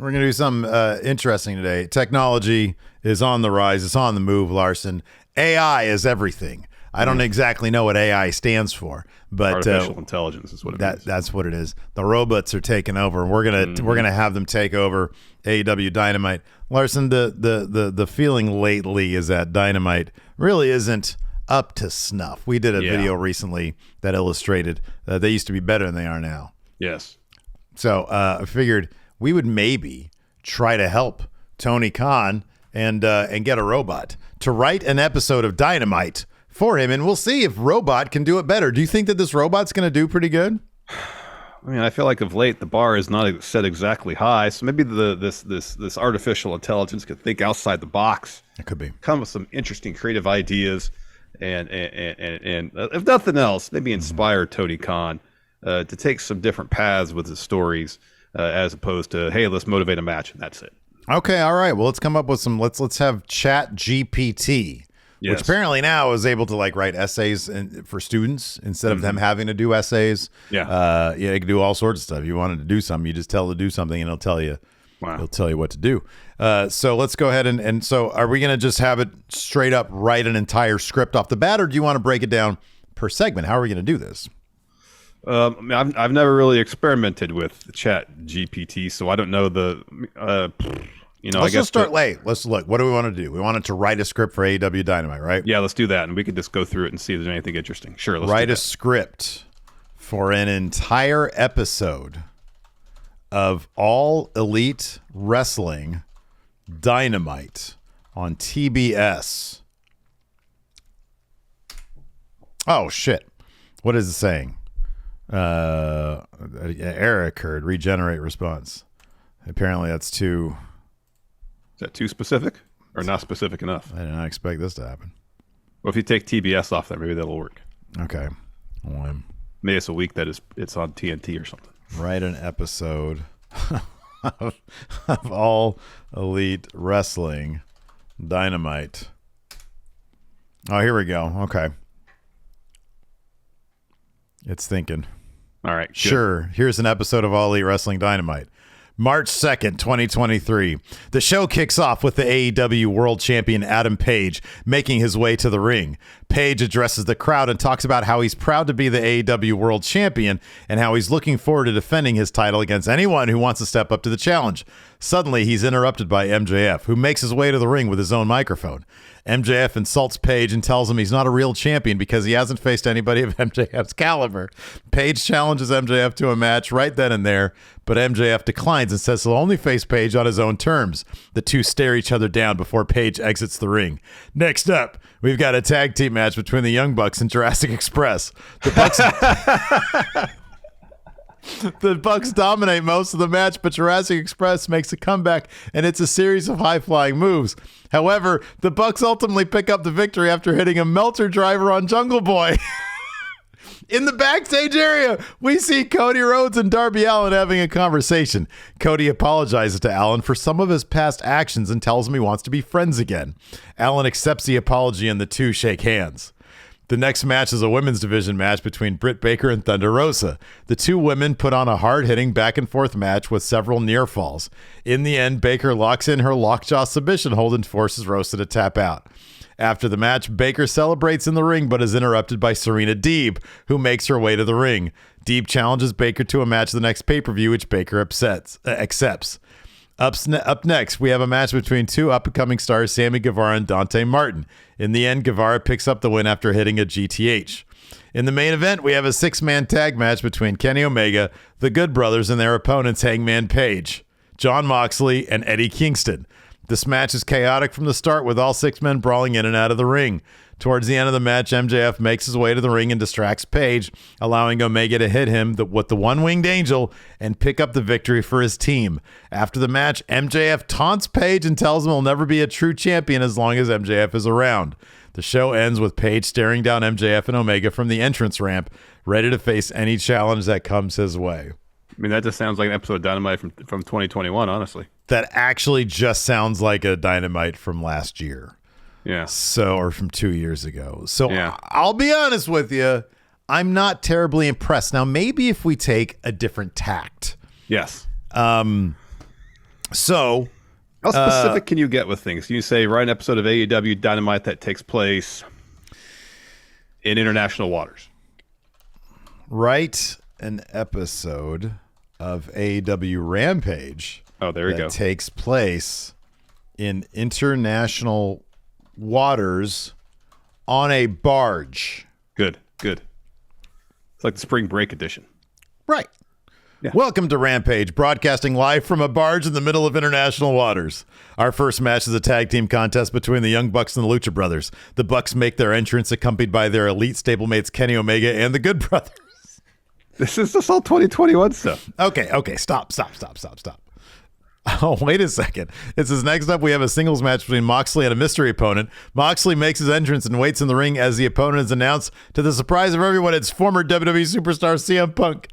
We're going to do something interesting today. Technology is on the rise. It's on the move, Larson. AI is everything. I don't exactly know what AI stands for, but artificial intelligence is what it means. That's what it is. The robots are taking over. We're gonna have them take over AEW Dynamite. Larson, the feeling lately is that Dynamite really isn't up to snuff. We did a video recently that illustrated they used to be better than they are now. Yes. So I figured we would maybe try to help Tony Khan and get a robot to write an episode of Dynamite for him, and we'll see if Robot can do it better. Do you think that this robot's going to do pretty good? I mean, I feel like of late the bar is not set exactly high, so maybe this artificial intelligence could think outside the box. It could be. Come with some interesting creative ideas, and if nothing else, maybe inspire Tony Khan to take some different paths with his stories, as opposed to, hey, let's motivate a match and that's it. Okay, all right. Well, let's come up with some. Let's have Chat GPT. Which apparently now is able to write essays for students instead of them having to do essays. Yeah, it can do all sorts of stuff. If you wanted to do something, you just tell it to do something, and it'll tell you. Wow. It'll tell you what to do. So let's go ahead and so are we going to just have it straight up write an entire script off the bat, or do you want to break it down per segment? How are we going to do this? I've never really experimented with Chat GPT, so I don't know the. Let's just start late. Let's look. What do we want to do? We want it to write a script for AEW Dynamite, right? Yeah, let's do that, and we can just go through it and see if there's anything interesting. Sure, let's write a script for an entire episode of All Elite Wrestling Dynamite on TBS. Oh shit! What is it saying? Error occurred. Regenerate response. Apparently, that's too. Is that too specific or not specific enough? I did not expect this to happen. Well, if you take TBS off there, maybe that'll work. Okay. Maybe it's a week that it's on TNT or something. Write an episode of All Elite Wrestling Dynamite. Oh, here we go. Okay. It's thinking. All right. Good. Sure. Here's an episode of All Elite Wrestling Dynamite. March 2nd, 2023. The show kicks off with the AEW World Champion Adam Page making his way to the ring. Page addresses the crowd and talks about how he's proud to be the AEW World Champion and how he's looking forward to defending his title against anyone who wants to step up to the challenge. Suddenly, he's interrupted by MJF, who makes his way to the ring with his own microphone. MJF insults Page and tells him he's not a real champion because he hasn't faced anybody of MJF's caliber. Page challenges MJF to a match right then and there, but MJF declines and says he'll only face Page on his own terms. The two stare each other down before Page exits the ring. Next up, we've got a tag team match between the Young Bucks and Jurassic Express. The Bucks dominate most of the match, but Jurassic Express makes a comeback, and it's a series of high-flying moves. However, the Bucks ultimately pick up the victory after hitting a Melter driver on Jungle Boy. In the backstage area, we see Cody Rhodes and Darby Allin having a conversation. Cody apologizes to Allin for some of his past actions and tells him he wants to be friends again. Allin accepts the apology, and the two shake hands. The next match is a women's division match between Britt Baker and Thunder Rosa. The two women put on a hard-hitting back-and-forth match with several near falls. In the end, Baker locks in her lockjaw submission hold and forces Rosa to tap out. After the match, Baker celebrates in the ring but is interrupted by Serena Deeb, who makes her way to the ring. Deeb challenges Baker to a match the next pay-per-view, which Baker accepts. Up next, we have a match between two up-and-coming stars, Sammy Guevara and Dante Martin. In the end, Guevara picks up the win after hitting a GTH. In the main event, we have a six-man tag match between Kenny Omega, the Good Brothers, and their opponents Hangman Page, Jon Moxley, and Eddie Kingston. This match is chaotic from the start, with all six men brawling in and out of the ring. Towards the end of the match, MJF makes his way to the ring and distracts Page, allowing Omega to hit him with the one-winged angel and pick up the victory for his team. After the match, MJF taunts Page and tells him he'll never be a true champion as long as MJF is around. The show ends with Page staring down MJF and Omega from the entrance ramp, ready to face any challenge that comes his way. I mean, that just sounds like an episode of Dynamite from 2021, honestly. That actually just sounds like a Dynamite from last year. Yeah. So, or from 2 years ago. So yeah. I'll be honest with you. I'm not terribly impressed. Now, maybe if we take a different tact. Yes. So, how specific can you get with things? Can you say, write an episode of AEW Dynamite that takes place in international waters? Write an episode of AEW Rampage. Oh, there you go. Takes place in international waters on a barge. Good. It's like the spring break edition. Right. Yeah. Welcome to Rampage, broadcasting live from a barge in the middle of international waters. Our first match is a tag team contest between the Young Bucks and the Lucha Brothers. The Bucks make their entrance accompanied by their elite stablemates Kenny Omega and the Good Brothers. This is just all 2021 stuff. Okay, stop. Oh, wait a second. It says next up we have a singles match between Moxley and a mystery opponent. Moxley makes his entrance and waits in the ring as the opponent is announced. To the surprise of everyone, it's former WWE superstar CM Punk.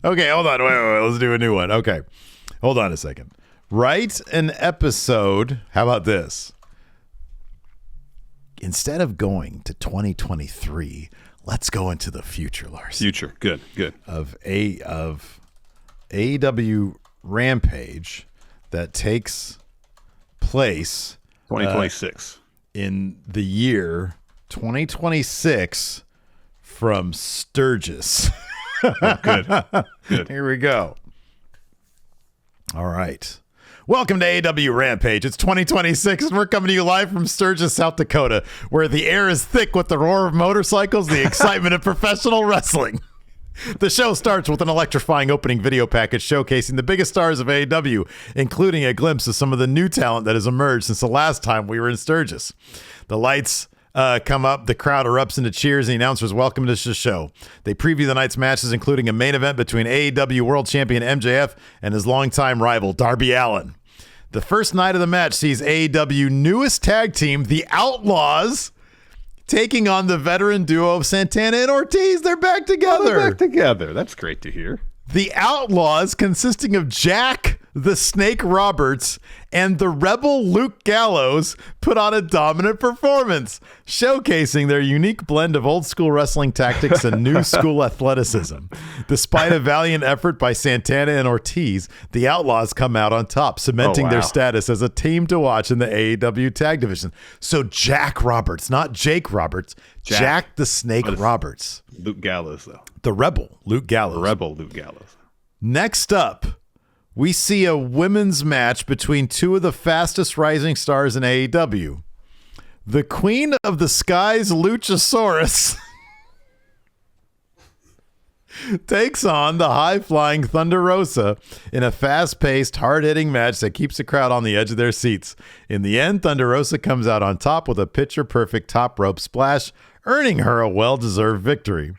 Okay, hold on. Wait. Let's do a new one. Okay. Hold on a second. Write an episode. How about this? Instead of going to 2023, let's go into the future, Lars. Future. Good. Of AEW Rampage that takes place 2026 in the year 2026 from Sturgis. Oh, good. Here we go. All right. Welcome to AEW Rampage. It's 2026, and we're coming to you live from Sturgis, South Dakota, where the air is thick with the roar of motorcycles, the excitement of professional wrestling. The show starts with an electrifying opening video package showcasing the biggest stars of AEW, including a glimpse of some of the new talent that has emerged since the last time we were in Sturgis. The lights come up, the crowd erupts into cheers, and the announcers welcome to the show. They preview the night's matches, including a main event between AEW World Champion MJF and his longtime rival, Darby Allin. The first night of the match sees AEW newest tag team, the Outlaws, taking on the veteran duo of Santana and Ortiz. They're back together. That's great to hear. The Outlaws, consisting of Jack the Snake Roberts and the Rebel Luke Gallows, put on a dominant performance, showcasing their unique blend of old school wrestling tactics and new school athleticism. Despite a valiant effort by Santana and Ortiz, the Outlaws come out on top, cementing their status as a team to watch in the AEW tag division. So Jack Roberts, not Jake Roberts, Jack the Snake Roberts. Luke Gallows, though. The Rebel Luke Gallows. Next up, we see a women's match between two of the fastest rising stars in AEW. The Queen of the Skies, Luchasaurus, takes on the high-flying Thunder Rosa in a fast-paced, hard-hitting match that keeps the crowd on the edge of their seats. In the end, Thunder Rosa comes out on top with a picture-perfect top rope splash, earning her a well-deserved victory.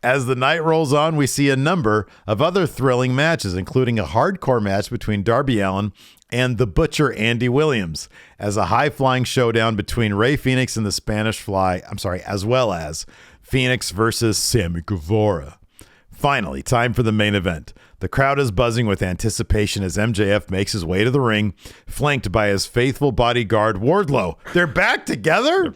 As the night rolls on, we see a number of other thrilling matches, including a hardcore match between Darby Allin and the Butcher Andy Williams, as a high-flying showdown between Rey Fenix and the Spanish Fly, as well as Phoenix versus Sammy Guevara. Finally, time for the main event. The crowd is buzzing with anticipation as MJF makes his way to the ring, flanked by his faithful bodyguard Wardlow. They're back together?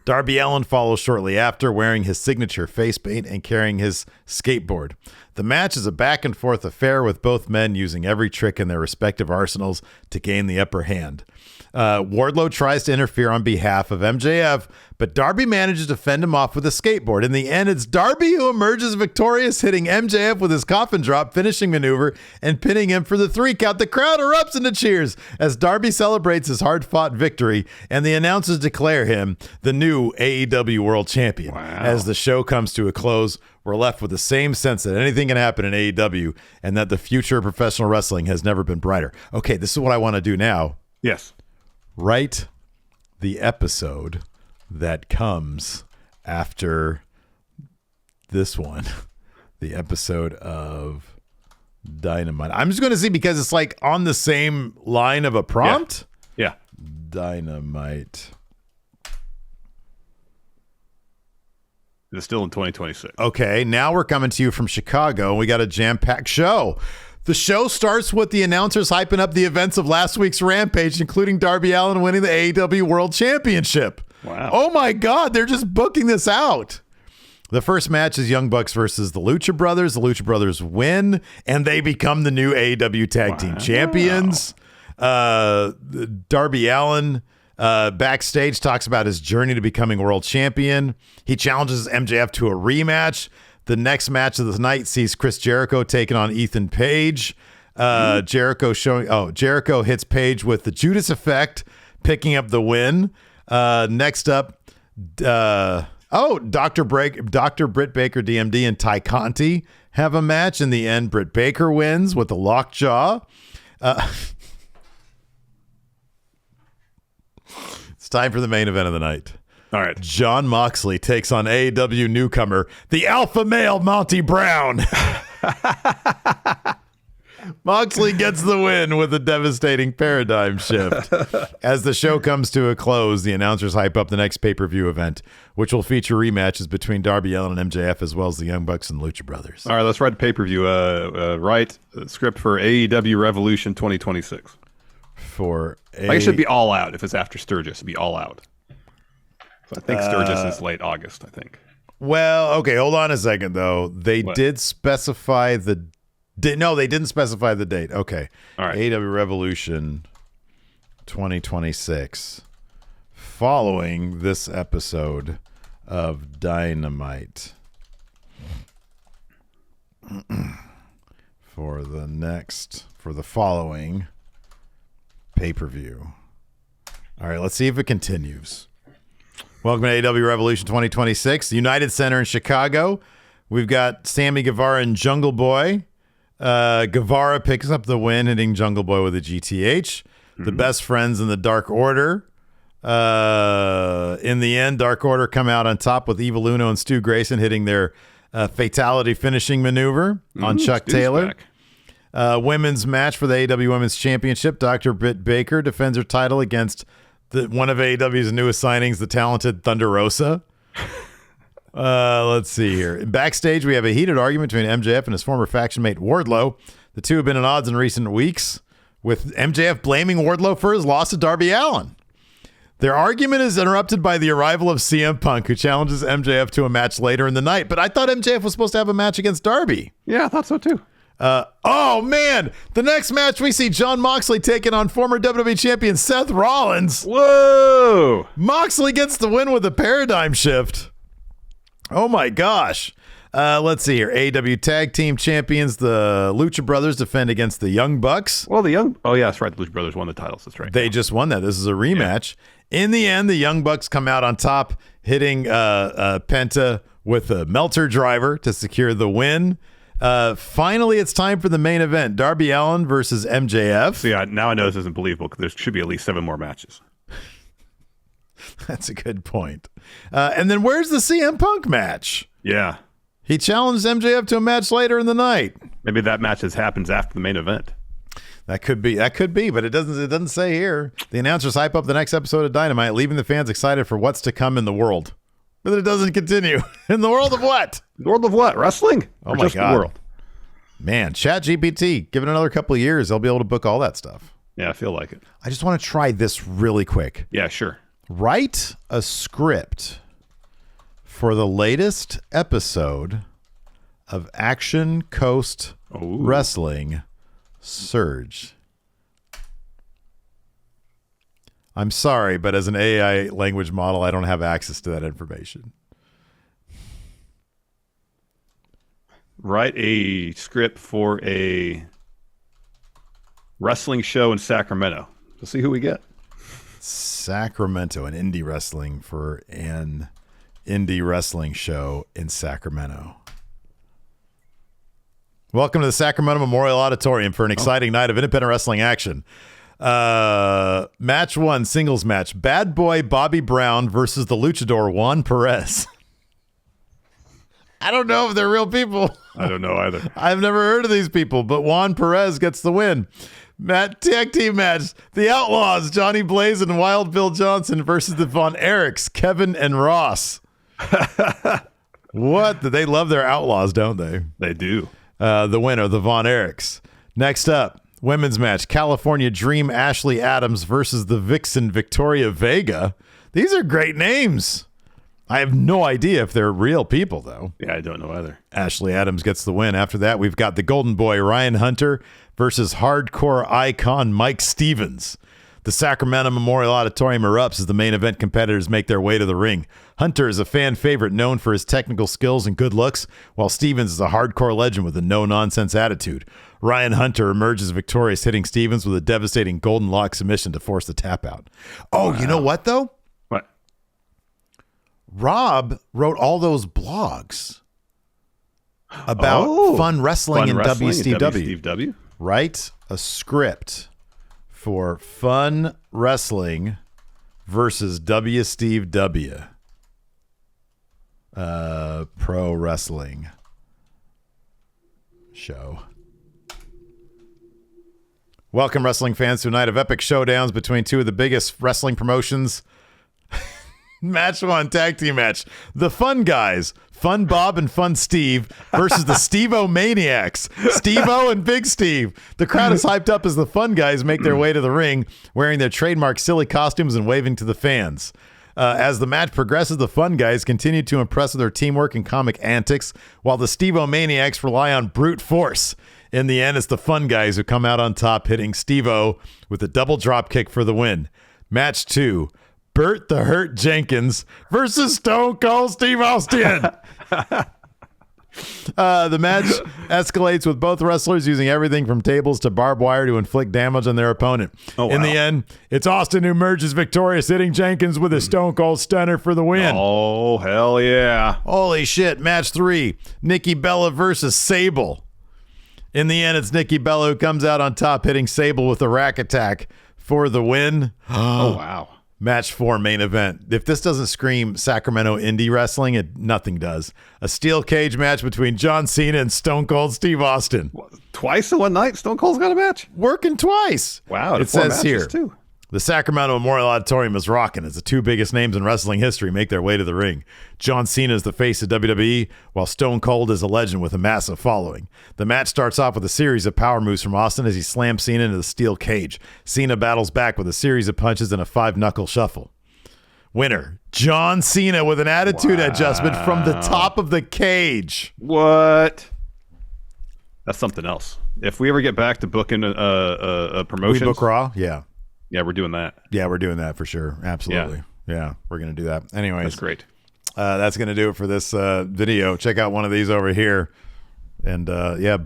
Darby Allin follows shortly after, wearing his signature face paint and carrying his skateboard. The match is a back-and-forth affair, with both men using every trick in their respective arsenals to gain the upper hand. Wardlow tries to interfere on behalf of MJF, but Darby manages to fend him off with a skateboard. In the end, it's Darby who emerges victorious, hitting MJF with his coffin drop finishing maneuver and pinning him for the 3 count. The crowd erupts into cheers as Darby celebrates his hard-fought victory, and the announcers declare him the new AEW World Champion. Wow. As the show comes to a close, we're left with the same sense that anything can happen in AEW and that the future of professional wrestling has never been brighter. Okay, this is what I want to do now. Yes. Write the episode that comes after this one. The episode of Dynamite. I'm just going to see because it's like on the same line of a prompt. Yeah. Dynamite. It's still in 2026. Okay, now we're coming to you from Chicago, and we got a jam-packed show. The show starts with the announcers hyping up the events of last week's Rampage, including Darby Allin winning the AEW World Championship. Wow. Oh my God, they're just booking this out. The first match is Young Bucks versus the Lucha Brothers. The Lucha Brothers win, and they become the new AEW Tag Team Champions. Darby Allin backstage talks about his journey to becoming world champion. He challenges MJF to a rematch. The next match of the night sees Chris Jericho taking on Ethan Page. Jericho hits Page with the Judas Effect, picking up the win. Next up, Dr. Britt Baker, DMD, and Ty Conti have a match. In the end, Britt Baker wins with the lockjaw. It's time for the main event of the night. All right. Jon Moxley takes on AEW newcomer, the alpha male Monty Brown. Moxley gets the win with a devastating paradigm shift. As the show comes to a close, the announcers hype up the next pay-per-view event, which will feature rematches between Darby Allin and MJF, as well as the Young Bucks and Lucha Brothers. All right, let's write a pay-per-view. Write a script for AEW Revolution 2026. It should be all out. If it's after Sturgis, it'd be all out. So I think Sturgis is late August, I think. Well, okay, hold on a second, though. They did specify the... No, they didn't specify the date. Okay. All right. AEW Revolution 2026. Following this episode of Dynamite. For the following pay-per-view. All right, let's see if it continues. Welcome to AEW Revolution 2026, the United Center in Chicago. We've got Sammy Guevara and Jungle Boy. Guevara picks up the win, hitting Jungle Boy with a GTH. The Best Friends in the Dark Order. In the end, Dark Order come out on top with Evil Uno and Stu Grayson hitting their fatality finishing maneuver on Chuck Stu's Taylor. back. Women's match for the AEW Women's Championship. Dr. Britt Baker defends her title against one of AEW's newest signings, the talented Thunder Rosa. Let's see here. Backstage, we have a heated argument between MJF and his former faction mate Wardlow. The two have been at odds in recent weeks, with MJF blaming Wardlow for his loss to Darby Allin. Their argument is interrupted by the arrival of CM Punk, who challenges MJF to a match later in the night. But I thought MJF was supposed to have a match against Darby. Yeah, I thought so too. Oh, man. The next match, we see Jon Moxley taking on former WWE champion Seth Rollins. Whoa! Moxley gets the win with a paradigm shift. Oh, my gosh. Let's see here. AEW Tag Team Champions, the Lucha Brothers, defend against the Young Bucks. Well, that's right. The Lucha Brothers won the titles. That's right. They just won that. This is a rematch. Yeah. In the end, the Young Bucks come out on top, hitting Penta with a Melter driver to secure the win. Finally, it's time for the main event. Darby Allin versus MJF. So yeah, now I know this isn't believable because there should be at least 7 more matches. That's a good point. And then where's the CM Punk match? Yeah. He challenged MJF to a match later in the night. Maybe that match happens after the main event. That could be, but it doesn't say here. The announcers hype up the next episode of Dynamite, leaving the fans excited for what's to come in the world. But it doesn't continue. In the world of what? The world of what? Wrestling? Oh or my just God. The world? Man, ChatGPT, give it another couple of years, they'll be able to book all that stuff. Yeah, I feel like it. I just want to try this really quick. Yeah, sure. Write a script for the latest episode of Action Coast Wrestling Surge. I'm sorry, but as an AI language model, I don't have access to that information. Write a script for a wrestling show in Sacramento. We'll see who we get. Sacramento, an indie wrestling for an indie wrestling show in Sacramento. Welcome to the Sacramento Memorial Auditorium for an exciting night of independent wrestling action. Match 1, singles match. Bad Boy Bobby Brown versus the luchador Juan Perez. I don't know if they're real people. I don't know either. I've never heard of these people, but Juan Perez gets the win. Tag team match. The Outlaws, Johnny Blaze and Wild Bill Johnson versus the Von Erichs, Kevin and Ross. What? They love their Outlaws, don't they? They do. The winner, the Von Erichs. Next up, women's match. California Dream Ashley Adams versus the Vixen Victoria Vega. These are great names. I have no idea if they're real people, though. Yeah, I don't know either. Ashley Adams gets the win. After that, we've got the Golden Boy Ryan Hunter versus hardcore icon Mike Stevens. The Sacramento Memorial Auditorium erupts as the main event competitors make their way to the ring. Hunter is a fan favorite known for his technical skills and good looks, while Stevens is a hardcore legend with a no-nonsense attitude. Ryan Hunter emerges victorious, hitting Stevens with a devastating golden lock submission to force the tap out. Oh, wow. You know what, though? What? Rob wrote all those blogs about fun wrestling in WCW. Right? A script for Fun Wrestling versus WCW. Pro Wrestling show. Welcome, wrestling fans, to a night of epic showdowns between two of the biggest wrestling promotions. Match 1, tag team match. The Fun Guys, Fun Bob and Fun Steve versus the Steve-O Maniacs, Steve-O and Big Steve. The crowd is hyped up as the Fun Guys make their way to the ring, wearing their trademark silly costumes and waving to the fans. As the match progresses, the Fun Guys continue to impress with their teamwork and comic antics, while the Steve-O Maniacs rely on brute force. In the end, it's the Fun Guys who come out on top, hitting Steve-O with a double drop kick for the win. Match 2. Burt the Hurt Jenkins versus Stone Cold Steve Austin. The match escalates with both wrestlers using everything from tables to barbed wire to inflict damage on their opponent. Oh, wow. In the end, it's Austin who emerges victorious, hitting Jenkins with a Stone Cold Stunner for the win. Oh, hell yeah. Holy shit. Match 3. Nikki Bella versus Sable. In the end, it's Nikki Bella who comes out on top, hitting Sable with a rack attack for the win. Oh, wow. Match 4, main event. If this doesn't scream Sacramento indie wrestling, nothing does. A steel cage match between John Cena and Stone Cold Steve Austin. Twice in one night, Stone Cold's got a match? Working twice. Wow, it says here. Too. The Sacramento Memorial Auditorium is rocking as the two biggest names in wrestling history make their way to the ring. John Cena is the face of WWE, while Stone Cold is a legend with a massive following. The match starts off with a series of power moves from Austin as he slams Cena into the steel cage. Cena battles back with a series of punches and a 5-knuckle shuffle. Winner, John Cena with an attitude adjustment from the top of the cage. What? That's something else. If we ever get back to booking a promotion. We book Raw? Yeah. Yeah, we're doing that. Yeah, we're doing that for sure. Absolutely. Yeah, we're going to do that. Anyways. That's great. That's going to do it for this video. Check out one of these over here. And,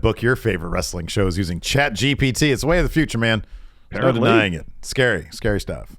book your favorite wrestling shows using ChatGPT. It's the way of the future, man. There's no denying it. Scary stuff.